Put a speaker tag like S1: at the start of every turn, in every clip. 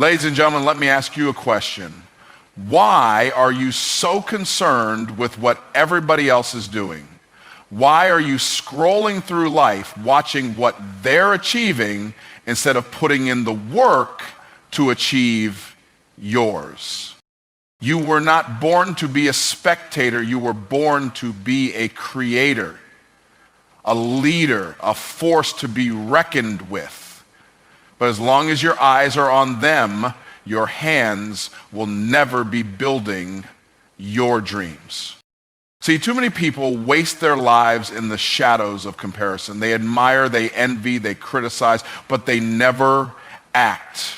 S1: Ladies and gentlemen, let me ask you a question. Why are you so concerned with what everybody else is doing? Why are you scrolling through life watching what they're achieving instead of putting in the work to achieve yours? You were not born to be a spectator. You were born to be a creator, a leader, a force to be reckoned with. But as long as your eyes are on them, your hands will never be building your dreams. See, too many people waste their lives in the shadows of comparison. They admire, they envy, they criticize, but they never act.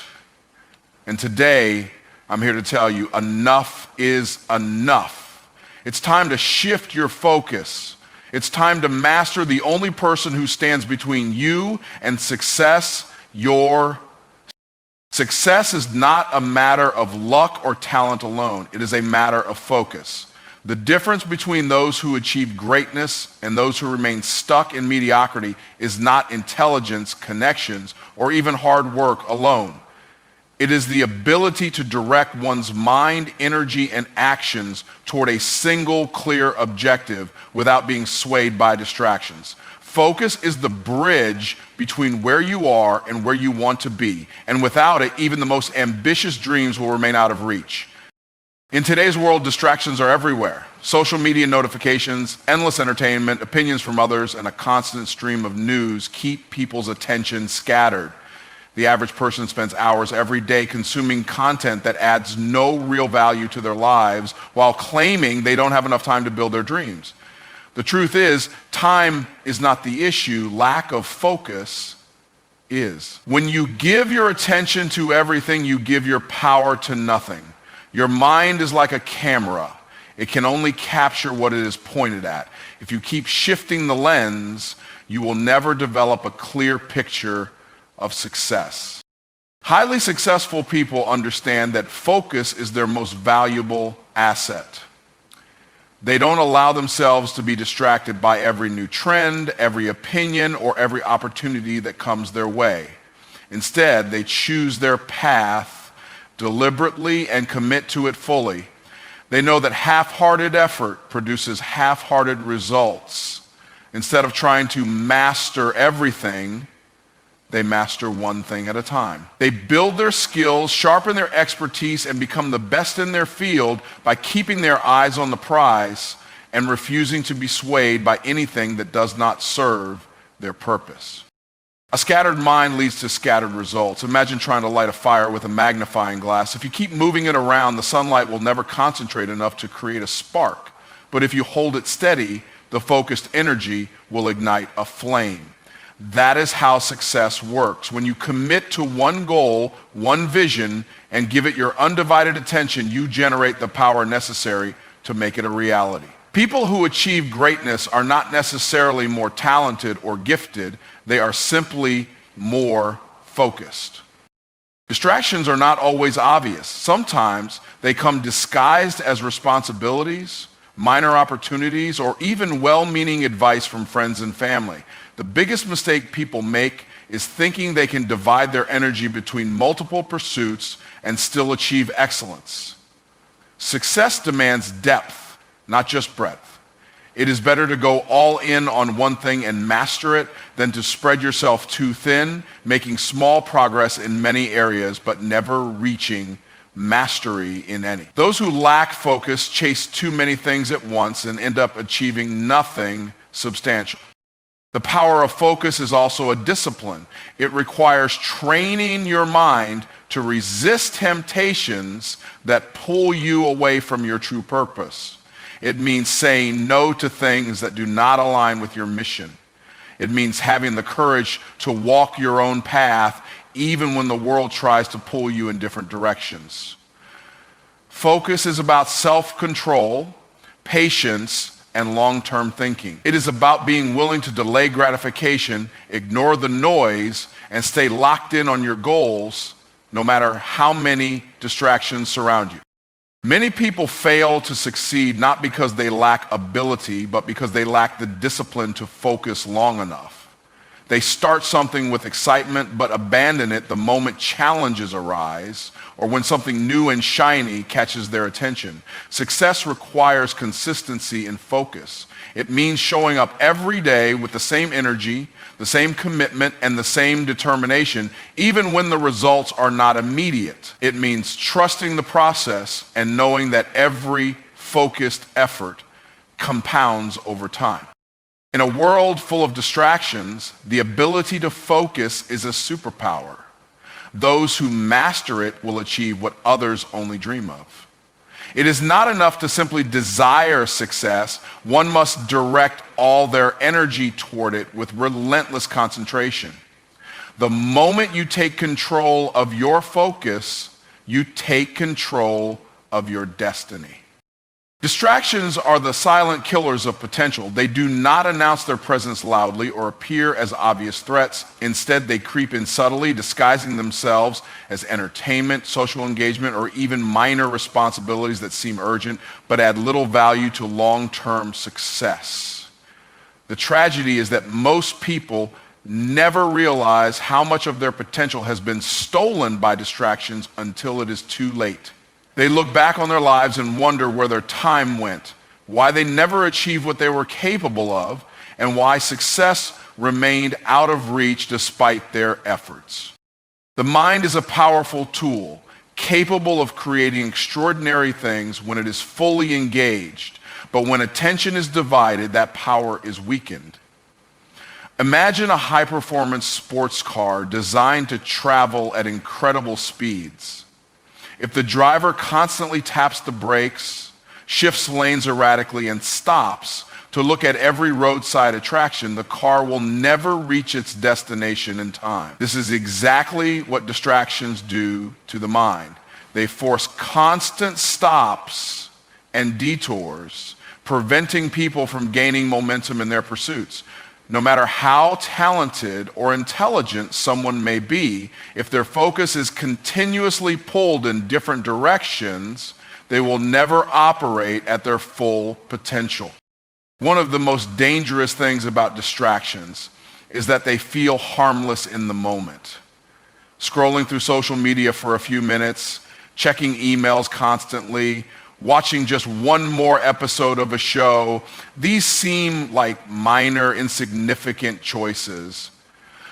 S1: And today, I'm here to tell you, enough is enough. It's time to shift your focus. It's time to master the only person who stands between you and success, your success is not a matter of luck or talent alone. It is a matter of focus. The difference between those who achieve greatness and those who remain stuck in mediocrity is not intelligence, connections, or even hard work alone. It is the ability to direct one's mind, energy, and actions toward a single clear objective without being swayed by distractions. Focus is the bridge between where you are and where you want to be. And without it, even the most ambitious dreams will remain out of reach. In today's world, distractions are everywhere. Social media notifications, endless entertainment, opinions from others, and a constant stream of news keep people's attention scattered. The average person spends hours every day consuming content that adds no real value to their lives while claiming they don't have enough time to build their dreams. The truth is, time is not the issue. Lack of focus is. When you give your attention to everything, you give your power to nothing. Your mind is like a camera. It can only capture what it is pointed at. If you keep shifting the lens, you will never develop a clear picture of success. Highly successful people understand that focus is their most valuable asset. They don't allow themselves to be distracted by every new trend, every opinion, or every opportunity that comes their way. Instead, they choose their path deliberately and commit to it fully. They know that half-hearted effort produces half-hearted results. Instead of trying to master everything, they master one thing at a time. They build their skills, sharpen their expertise, and become the best in their field by keeping their eyes on the prize and refusing to be swayed by anything that does not serve their purpose. A scattered mind leads to scattered results. Imagine trying to light a fire with a magnifying glass. If you keep moving it around, the sunlight will never concentrate enough to create a spark. But if you hold it steady, the focused energy will ignite a flame. That is how success works. When you commit to one goal, one vision, and give it your undivided attention, you generate the power necessary to make it a reality. People who achieve greatness are not necessarily more talented or gifted. They are simply more focused. Distractions are not always obvious. Sometimes they come disguised as responsibilities, minor opportunities, or even well-meaning advice from friends and family. The biggest mistake people make is thinking they can divide their energy between multiple pursuits and still achieve excellence. Success demands depth, not just breadth. It is better to go all in on one thing and master it than to spread yourself too thin, making small progress in many areas but never reaching mastery in any. Those who lack focus chase too many things at once and end up achieving nothing substantial. The power of focus is also a discipline. It requires training your mind to resist temptations that pull you away from your true purpose. It means saying no to things that do not align with your mission. It means having the courage to walk your own path even when the world tries to pull you in different directions. Focus is about self-control, patience, and long-term thinking. It is about being willing to delay gratification, ignore the noise, and stay locked in on your goals no matter how many distractions surround you. Many people fail to succeed not because they lack ability, but because they lack the discipline to focus long enough. They start something with excitement but abandon it the moment challenges arise or when something new and shiny catches their attention. Success requires consistency and focus. It means showing up every day with the same energy, the same commitment, and the same determination, even when the results are not immediate. It means trusting the process and knowing that every focused effort compounds over time. In a world full of distractions, the ability to focus is a superpower. Those who master it will achieve what others only dream of. It is not enough to simply desire success. One must direct all their energy toward it with relentless concentration. The moment you take control of your focus, you take control of your destiny. Distractions are the silent killers of potential. They do not announce their presence loudly or appear as obvious threats. Instead, they creep in subtly, disguising themselves as entertainment, social engagement, or even minor responsibilities that seem urgent but add little value to long-term success. The tragedy is that most people never realize how much of their potential has been stolen by distractions until it is too late. They look back on their lives and wonder where their time went, why they never achieved what they were capable of, and why success remained out of reach despite their efforts. The mind is a powerful tool, capable of creating extraordinary things when it is fully engaged, but when attention is divided, that power is weakened. Imagine a high-performance sports car designed to travel at incredible speeds. If the driver constantly taps the brakes, shifts lanes erratically, and stops to look at every roadside attraction, the car will never reach its destination in time. This is exactly what distractions do to the mind. They force constant stops and detours, preventing people from gaining momentum in their pursuits. No matter how talented or intelligent someone may be, if their focus is continuously pulled in different directions, they will never operate at their full potential. One of the most dangerous things about distractions is that they feel harmless in the moment. Scrolling through social media for a few minutes, checking emails constantly, watching just one more episode of a show, these seem like minor, insignificant choices.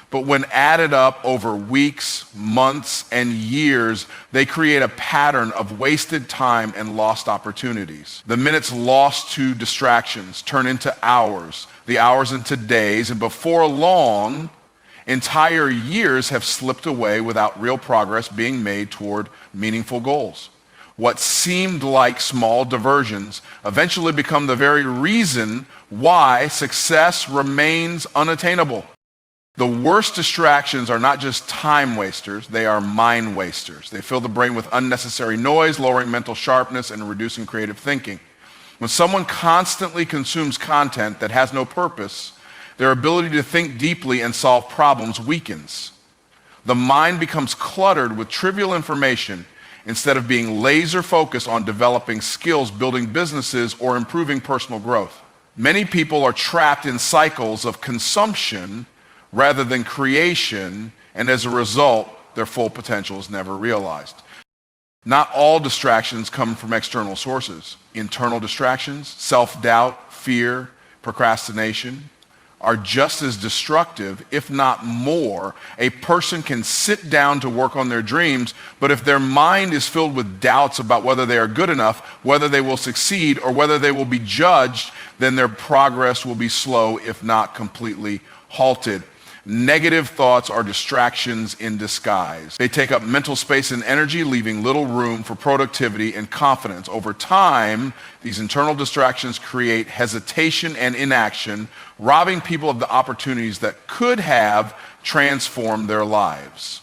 S1: But when added up over weeks, months, and years, they create a pattern of wasted time and lost opportunities. The minutes lost to distractions turn into hours, the hours into days, and before long, entire years have slipped away without real progress being made toward meaningful goals. What seemed like small diversions eventually become the very reason why success remains unattainable. The worst distractions are not just time wasters, they are mind wasters. They fill the brain with unnecessary noise, lowering mental sharpness and reducing creative thinking. When someone constantly consumes content that has no purpose, their ability to think deeply and solve problems weakens. The mind becomes cluttered with trivial information instead of being laser focused on developing skills, building businesses, or improving personal growth. Many people are trapped in cycles of consumption rather than creation, and as a result, their full potential is never realized. Not all distractions come from external sources. Internal distractions, self-doubt, fear, procrastination, are just as destructive, if not more. A person can sit down to work on their dreams, but if their mind is filled with doubts about whether they are good enough, whether they will succeed, or whether they will be judged, then their progress will be slow, if not completely halted. Negative thoughts are distractions in disguise. They take up mental space and energy, leaving little room for productivity and confidence. Over time, these internal distractions create hesitation and inaction, robbing people of the opportunities that could have transformed their lives.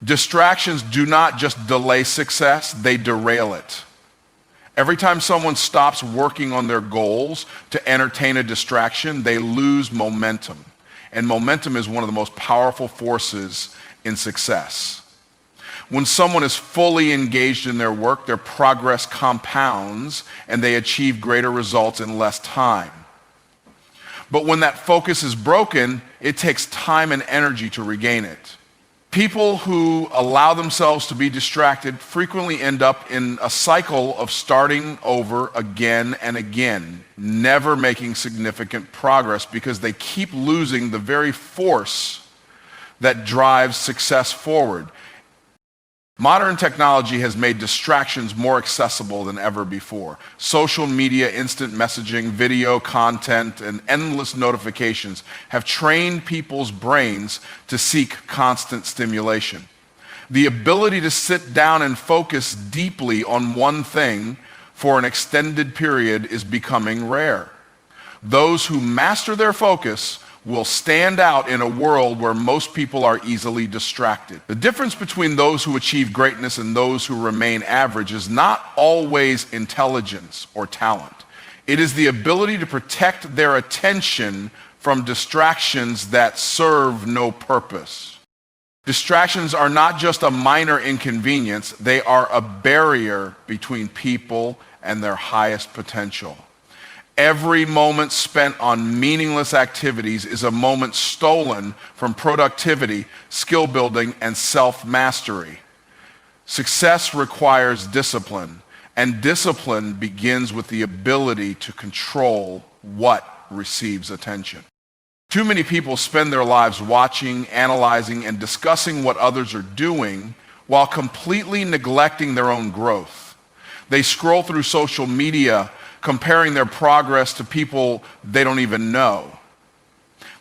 S1: Distractions do not just delay success, they derail it. Every time someone stops working on their goals to entertain a distraction, they lose momentum. And momentum is one of the most powerful forces in success. When someone is fully engaged in their work, their progress compounds and they achieve greater results in less time. But when that focus is broken, it takes time and energy to regain it. People who allow themselves to be distracted frequently end up in a cycle of starting over again and again, never making significant progress because they keep losing the very force that drives success forward. Modern technology has made distractions more accessible than ever before. Social media, instant messaging, video content, and endless notifications have trained people's brains to seek constant stimulation. The ability to sit down and focus deeply on one thing for an extended period is becoming rare. Those who master their focus will stand out in a world where most people are easily distracted. The difference between those who achieve greatness and those who remain average is not always intelligence or talent. It is the ability to protect their attention from distractions that serve no purpose. Distractions are not just a minor inconvenience, they are a barrier between people and their highest potential. Every moment spent on meaningless activities is a moment stolen from productivity, skill building, and self-mastery. Success requires discipline, and discipline begins with the ability to control what receives attention. Too many people spend their lives watching, analyzing, and discussing what others are doing while completely neglecting their own growth. They scroll through social media comparing their progress to people they don't even know.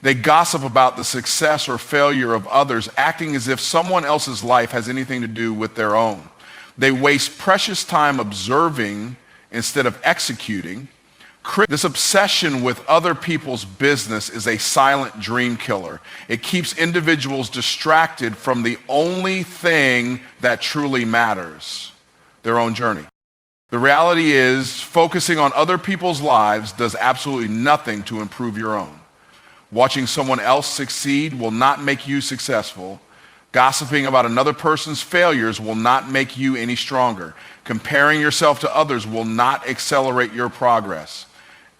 S1: They gossip about the success or failure of others, acting as if someone else's life has anything to do with their own. They waste precious time observing instead of executing. This obsession with other people's business is a silent dream killer. It keeps individuals distracted from the only thing that truly matters, their own journey. The reality is, focusing on other people's lives does absolutely nothing to improve your own. Watching someone else succeed will not make you successful. Gossiping about another person's failures will not make you any stronger. Comparing yourself to others will not accelerate your progress.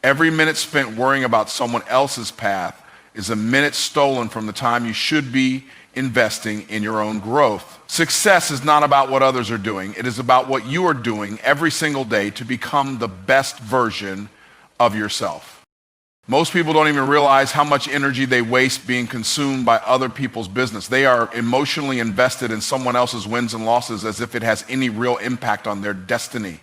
S1: Every minute spent worrying about someone else's path is a minute stolen from the time you should be investing in your own growth. Success is not about what others are doing. It is about what you are doing every single day to become the best version of yourself. Most people don't even realize how much energy they waste being consumed by other people's business. They are emotionally invested in someone else's wins and losses as if it has any real impact on their destiny.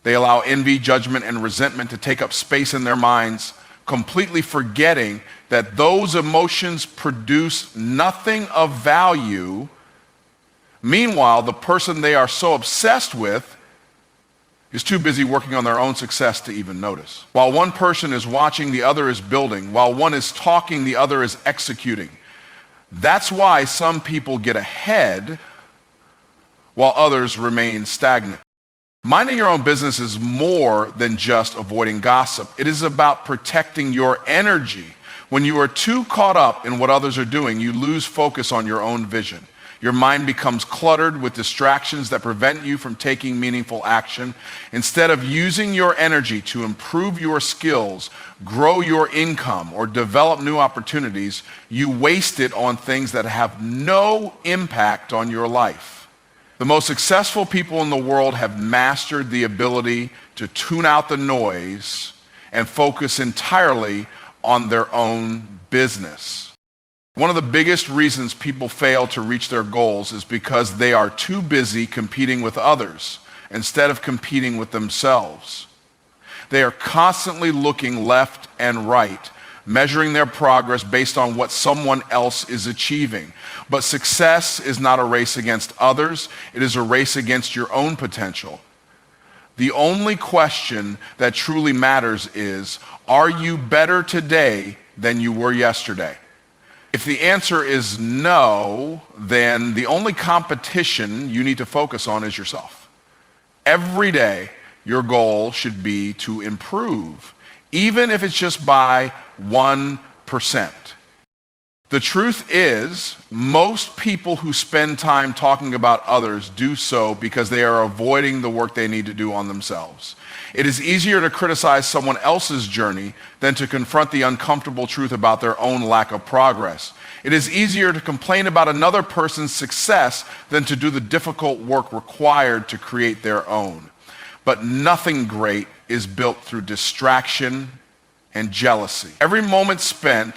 S1: They allow envy, judgment, and resentment to take up space in their minds, completely forgetting that those emotions produce nothing of value. Meanwhile, the person they are so obsessed with is too busy working on their own success to even notice. While one person is watching, the other is building. While one is talking, the other is executing. That's why some people get ahead while others remain stagnant. Minding your own business is more than just avoiding gossip. It is about protecting your energy. When you are too caught up in what others are doing, you lose focus on your own vision. Your mind becomes cluttered with distractions that prevent you from taking meaningful action. Instead of using your energy to improve your skills, grow your income, or develop new opportunities, you waste it on things that have no impact on your life. The most successful people in the world have mastered the ability to tune out the noise and focus entirely on their own business. One of the biggest reasons people fail to reach their goals is because they are too busy competing with others instead of competing with themselves. They are constantly looking left and right, measuring their progress based on what someone else is achieving. But success is not a race against others. It is a race against your own potential. The only question that truly matters is, are you better today than you were yesterday? If the answer is no, then the only competition you need to focus on is yourself. Every day, your goal should be to improve, even if it's just by 1%. The truth is, most people who spend time talking about others do so because they are avoiding the work they need to do on themselves. It is easier to criticize someone else's journey than to confront the uncomfortable truth about their own lack of progress. It is easier to complain about another person's success than to do the difficult work required to create their own. But nothing great is built through distraction and jealousy. Every moment spent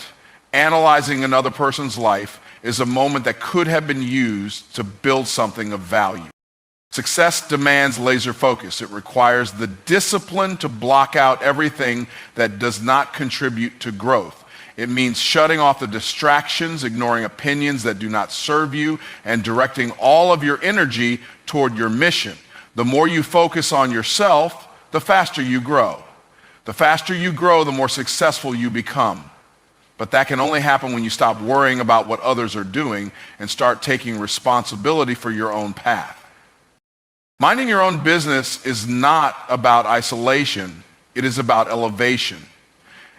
S1: analyzing another person's life is a moment that could have been used to build something of value. Success demands laser focus. It requires the discipline to block out everything that does not contribute to growth. It means shutting off the distractions, ignoring opinions that do not serve you, and directing all of your energy toward your mission. The more you focus on yourself, the faster you grow. The faster you grow, the more successful you become. But that can only happen when you stop worrying about what others are doing and start taking responsibility for your own path. Minding your own business is not about isolation. It is about elevation.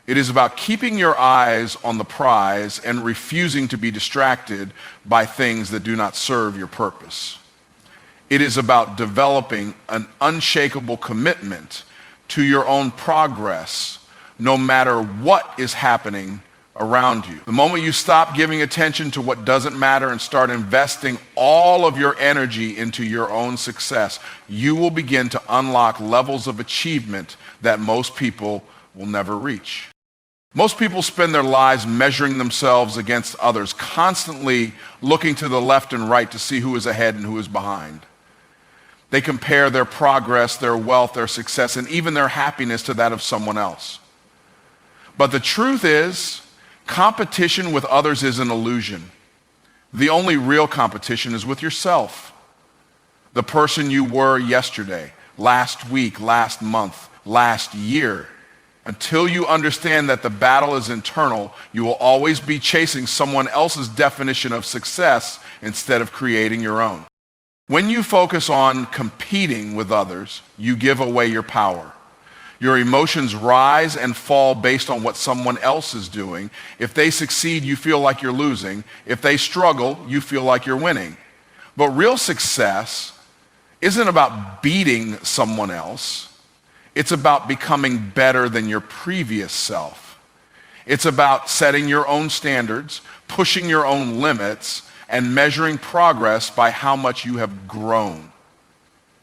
S1: It is about keeping your eyes on the prize and refusing to be distracted by things that do not serve your purpose. It is about developing an unshakable commitment to your own progress, no matter what is happening around you. The moment you stop giving attention to what doesn't matter and start investing all of your energy into your own success, you will begin to unlock levels of achievement that most people will never reach. Most people spend their lives measuring themselves against others, constantly looking to the left and right to see who is ahead and who is behind. They compare their progress, their wealth, their success, and even their happiness to that of someone else. But the truth is, competition with others is an illusion. The only real competition is with yourself. The person you were yesterday, last week, last month, last year. Until you understand that the battle is internal, you will always be chasing someone else's definition of success instead of creating your own. When you focus on competing with others, you give away your power. Your emotions rise and fall based on what someone else is doing. If they succeed, you feel like you're losing. If they struggle, you feel like you're winning. But real success isn't about beating someone else. It's about becoming better than your previous self. It's about setting your own standards, pushing your own limits, and measuring progress by how much you have grown.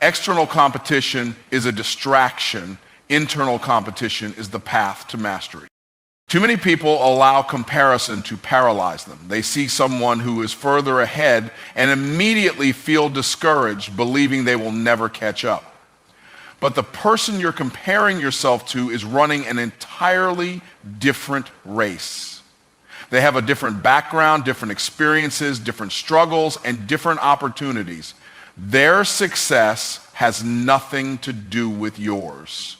S1: External competition is a distraction. Internal competition is the path to mastery. Too many people allow comparison to paralyze them. They see someone who is further ahead and immediately feel discouraged, believing they will never catch up. But the person you're comparing yourself to is running an entirely different race. They have a different background, different experiences, different struggles, and different opportunities. Their success has nothing to do with yours.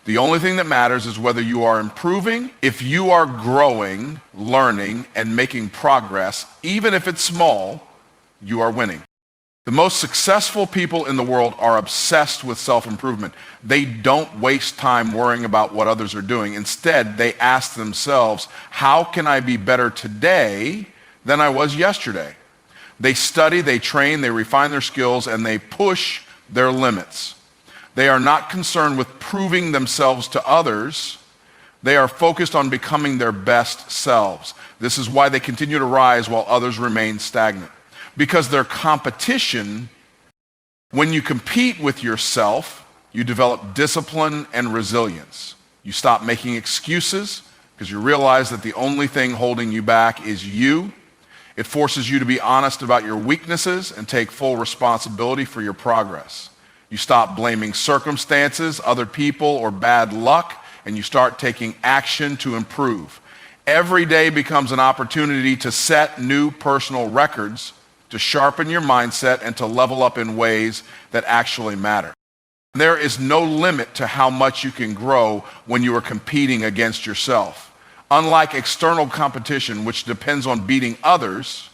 S1: The only thing that matters is whether you are improving. If you are growing, learning, and making progress, even if it's small, you are winning. The most successful people in the world are obsessed with self-improvement. They don't waste time worrying about what others are doing. Instead, they ask themselves, how can I be better today than I was yesterday? They study, they train, they refine their skills, and they push their limits. They are not concerned with proving themselves to others. They are focused on becoming their best selves. This is why they continue to rise while others remain stagnant. Because their competition, when you compete with yourself, you develop discipline and resilience. You stop making excuses because you realize that the only thing holding you back is you. It forces you to be honest about your weaknesses and take full responsibility for your progress. You stop blaming circumstances, other people, or bad luck, and you start taking action to improve. Every day becomes an opportunity to set new personal records, to sharpen your mindset, and to level up in ways that actually matter. There is no limit to how much you can grow when you are competing against yourself. Unlike external competition, which depends on beating others,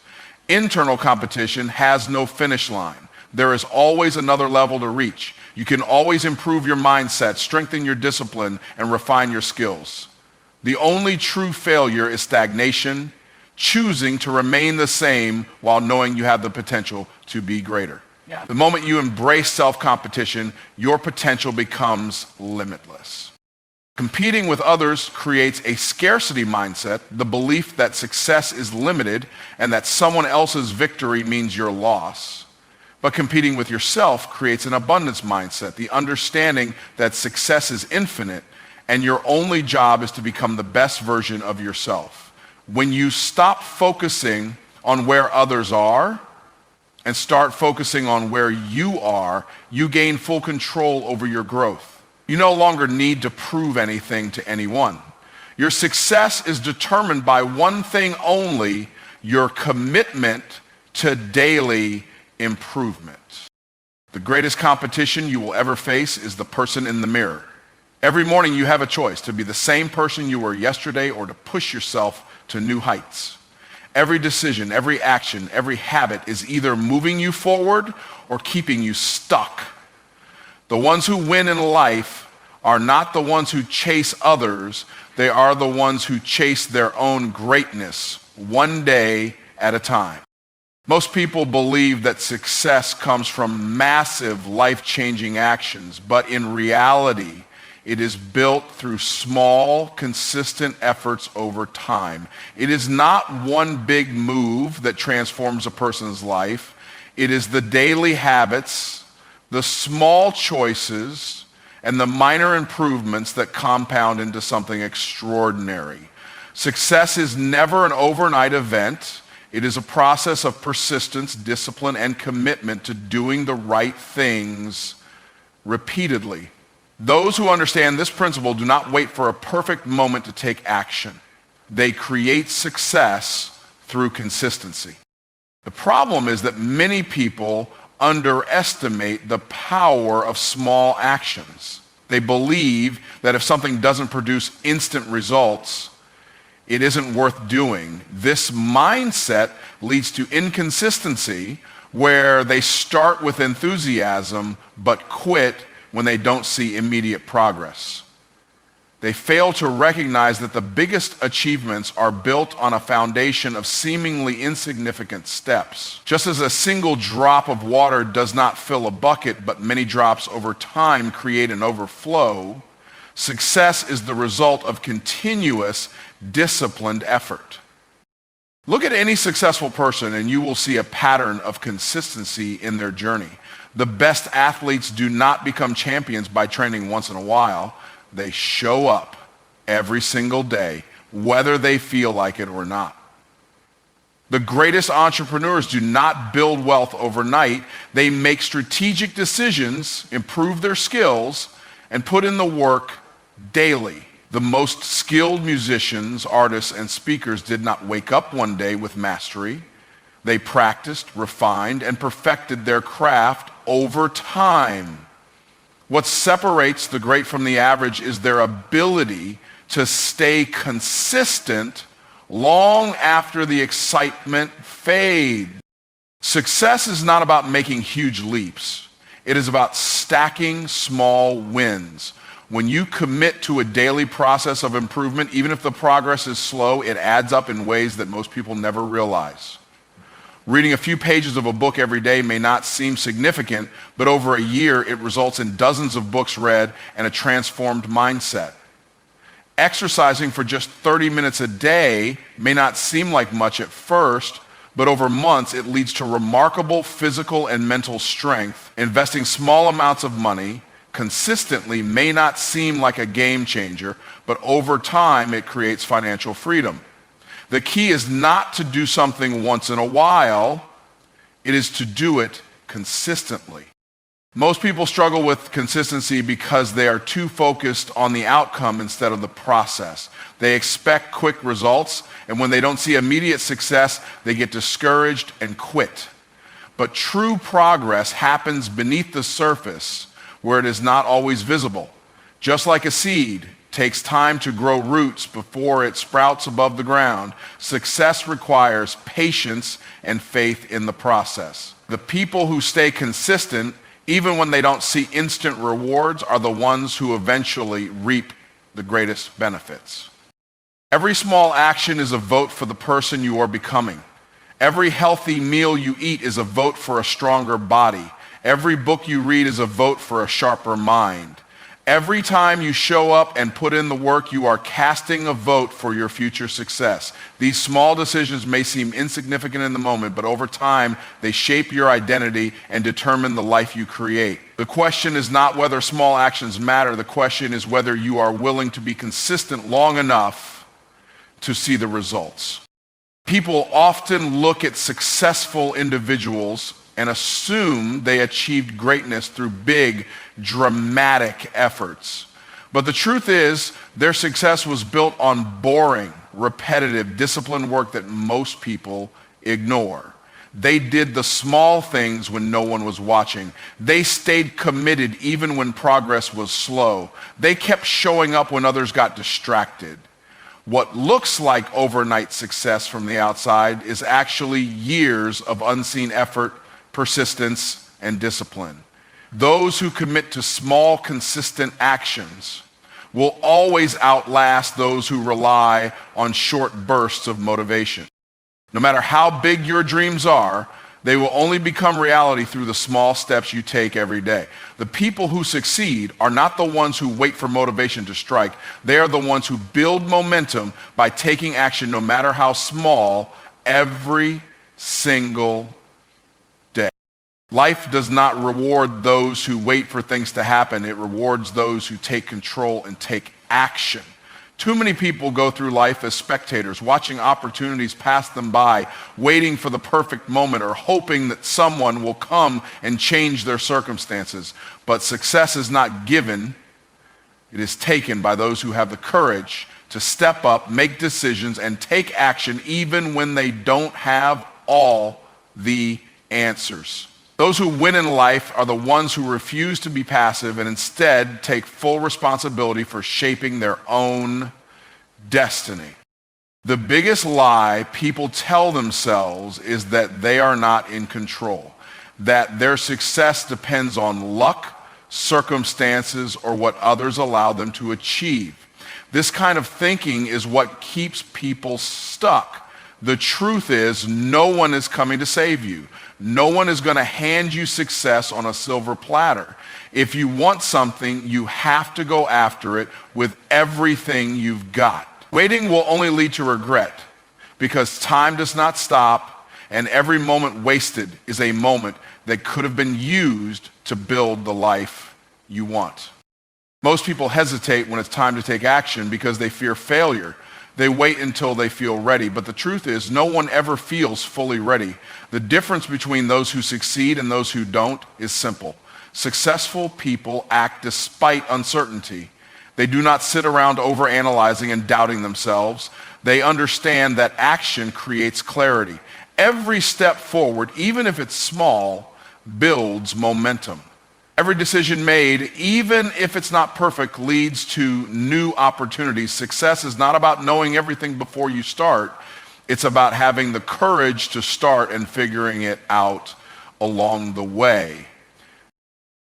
S1: internal competition has no finish line. There is always another level to reach. You can always improve your mindset, strengthen your discipline, and refine your skills. The only true failure is stagnation, choosing to remain the same while knowing you have the potential to be greater.
S2: Yeah.
S1: The moment you embrace self-competition, your potential becomes limitless. Competing with others creates a scarcity mindset, the belief that success is limited and that someone else's victory means your loss. But competing with yourself creates an abundance mindset, the understanding that success is infinite and your only job is to become the best version of yourself. When you stop focusing on where others are and start focusing on where you are, you gain full control over your growth. You no longer need to prove anything to anyone. Your success is determined by one thing only, your commitment to daily improvement. The greatest competition you will ever face is the person in the mirror. Every morning you have a choice to be the same person you were yesterday or to push yourself to new heights. Every decision, every action, every habit is either moving you forward or keeping you stuck. The ones who win in life are not the ones who chase others. They are the ones who chase their own greatness, one day at a time. Most people believe that success comes from massive, life-changing actions, but in reality, it is built through small, consistent efforts over time. It is not one big move that transforms a person's life. It is the daily habits, the small choices, and the minor improvements that compound into something extraordinary. Success is never an overnight event. It is a process of persistence, discipline, and commitment to doing the right things repeatedly. Those who understand this principle do not wait for a perfect moment to take action. They create success through consistency. The problem is that many people underestimate the power of small actions. They believe that if something doesn't produce instant results, it isn't worth doing. This mindset leads to inconsistency where they start with enthusiasm but quit when they don't see immediate progress. They fail to recognize that the biggest achievements are built on a foundation of seemingly insignificant steps. Just as a single drop of water does not fill a bucket, but many drops over time create an overflow, success is the result of continuous, disciplined effort. Look at any successful person and you will see a pattern of consistency in their journey. The best athletes do not become champions by training once in a while. They show up every single day, whether they feel like it or not. The greatest entrepreneurs do not build wealth overnight. They make strategic decisions, improve their skills, and put in the work daily. The most skilled musicians, artists, and speakers did not wake up one day with mastery. They practiced, refined, and perfected their craft over time. What separates the great from the average is their ability to stay consistent long after the excitement fades. Success is not about making huge leaps. It is about stacking small wins. When you commit to a daily process of improvement, even if the progress is slow, it adds up in ways that most people never realize. Reading a few pages of a book every day may not seem significant, but over a year it results in dozens of books read and a transformed mindset. Exercising for just 30 minutes a day may not seem like much at first, but over months it leads to remarkable physical and mental strength. Investing small amounts of money consistently may not seem like a game changer, but over time it creates financial freedom. The key is not to do something once in a while, it is to do it consistently. Most people struggle with consistency because they are too focused on the outcome instead of the process. They expect quick results, and when they don't see immediate success, they get discouraged and quit. But true progress happens beneath the surface where it is not always visible. Just like a seed takes time to grow roots before it sprouts above the ground, success requires patience and faith in the process. The people who stay consistent, even when they don't see instant rewards, are the ones who eventually reap the greatest benefits. Every small action is a vote for the person you are becoming. Every healthy meal you eat is a vote for a stronger body. Every book you read is a vote for a sharper mind. Every time you show up and put in the work, you are casting a vote for your future success. These small decisions may seem insignificant in the moment, but over time, they shape your identity and determine the life you create. The question is not whether small actions matter. The question is whether you are willing to be consistent long enough to see the results. People often look at successful individuals and assume they achieved greatness through big, dramatic efforts. But the truth is, their success was built on boring, repetitive, disciplined work that most people ignore. They did the small things when no one was watching. They stayed committed even when progress was slow. They kept showing up when others got distracted. What looks like overnight success from the outside is actually years of unseen effort, persistence, and discipline. Those who commit to small, consistent actions will always outlast those who rely on short bursts of motivation. No matter how big your dreams are, they will only become reality through the small steps you take every day. The people who succeed are not the ones who wait for motivation to strike. They are the ones who build momentum by taking action, no matter how small, every single day. Life does not reward those who wait for things to happen. It rewards those who take control and take action. Too many people go through life as spectators, watching opportunities pass them by, waiting for the perfect moment or hoping that someone will come and change their circumstances. But success is not given, it is taken by those who have the courage to step up, make decisions, and take action even when they don't have all the answers. Those who win in life are the ones who refuse to be passive and instead take full responsibility for shaping their own destiny. The biggest lie people tell themselves is that they are not in control, that their success depends on luck, circumstances, or what others allow them to achieve. This kind of thinking is what keeps people stuck. The truth is, no one is coming to save you. No one is going to hand you success on a silver platter. If you want something, you have to go after it with everything you've got. Waiting will only lead to regret because time does not stop, and every moment wasted is a moment that could have been used to build the life you want. Most people hesitate when it's time to take action because they fear failure. They wait until they feel ready. But the truth is, no one ever feels fully ready. The difference between those who succeed and those who don't is simple. Successful people act despite uncertainty. They do not sit around overanalyzing and doubting themselves. They understand that action creates clarity. Every step forward, even if it's small, builds momentum. Every decision made, even if it's not perfect, leads to new opportunities. Success is not about knowing everything before you start. It's about having the courage to start and figuring it out along the way.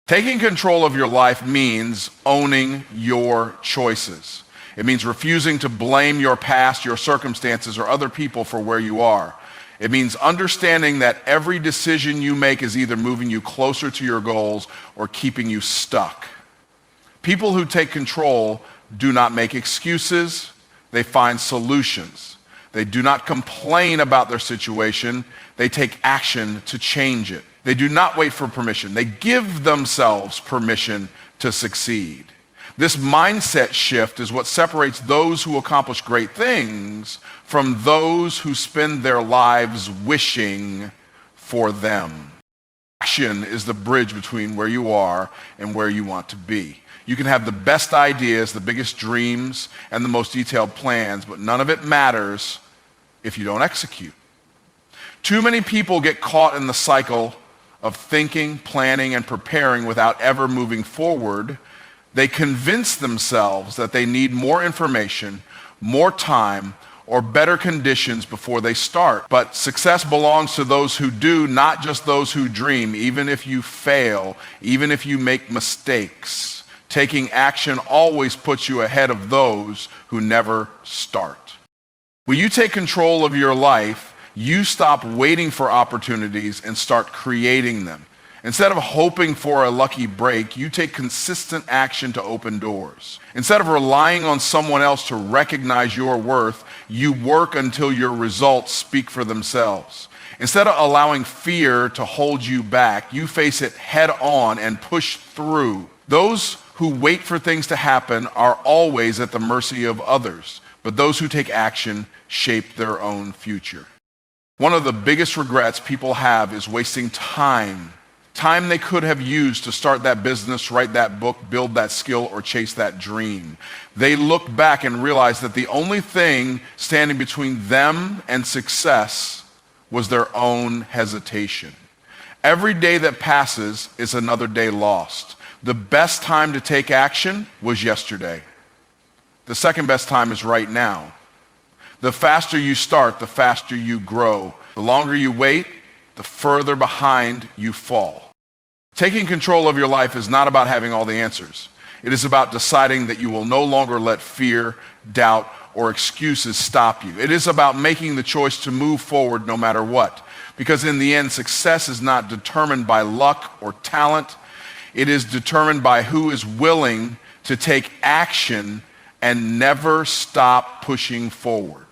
S1: Taking control of your life means owning your choices. It means refusing to blame your past, your circumstances, or other people for where you are. It means understanding that every decision you make is either moving you closer to your goals or keeping you stuck. People who take control do not make excuses, they find solutions. They do not complain about their situation, they take action to change it. They do not wait for permission, they give themselves permission to succeed. This mindset shift is what separates those who accomplish great things from those who spend their lives wishing for them. Action is the bridge between where you are and where you want to be. You can have the best ideas, the biggest dreams, and the most detailed plans, but none of it matters if you don't execute. Too many people get caught in the cycle of thinking, planning, and preparing without ever moving forward. They convince themselves that they need more information, more time, or better conditions before they start. But success belongs to those who do, not just those who dream. Even if you fail, even if you make mistakes, taking action always puts you ahead of those who never start. When you take control of your life, you stop waiting for opportunities and start creating them. Instead of hoping for a lucky break, you take consistent action to open doors. Instead of relying on someone else to recognize your worth, you work until your results speak for themselves. Instead of allowing fear to hold you back, you face it head on and push through. Those who wait for things to happen are always at the mercy of others, but those who take action shape their own future. One of the biggest regrets people have is wasting time they could have used to start that business, write that book, build that skill, or chase that dream. They look back and realize that the only thing standing between them and success was their own hesitation. Every day that passes is another day lost. The best time to take action was yesterday. The second best time is right now. The faster you start, the faster you grow. The longer you wait, the further behind you fall. Taking control of your life is not about having all the answers. It is about deciding that you will no longer let fear, doubt, or excuses stop you. It is about making the choice to move forward no matter what. Because in the end, success is not determined by luck or talent. It is determined by who is willing to take action and never stop pushing forward.